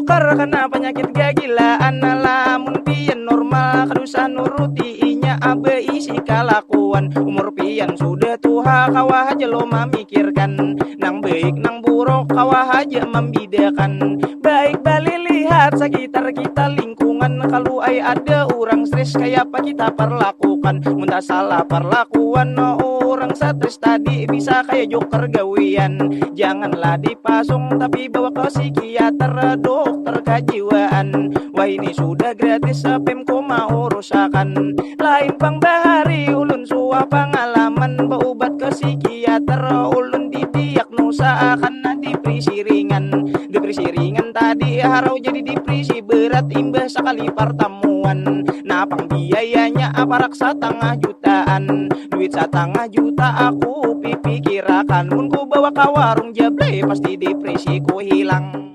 dokter kena penyakit kegilaan, lamun pian normal kadusa nuruti inya abe isi kalakuan. Umur pian sudah tua kawah aja lo memikirkan, nang baik nang buruk kawah aja membedakan. Baik balik lihat sekitar kita lingkungan, kalau ay ada orang stres kayak apa kita perlakukan. Muntah salah perlakuan orang stres tadi bisa kayak joker gawian. Janganlah dipasung tapi bawa ke psikiater, dokter kejiwaan. Wah ini sudah gratis Pemko mau rusakan. Lain pang bahari ulun suah pengalaman, berobat ke psikiater ulun didiagnosa karena depresi ringan. Depresi ringan tadi harau jadi depresi berat imbas sekali pertemuan. Napang biayanya aparak 1,5 jutaan, duit 1,5 juta aku pikirakan. Pun ku bawa ke warung jable pasti depresi ku hilang.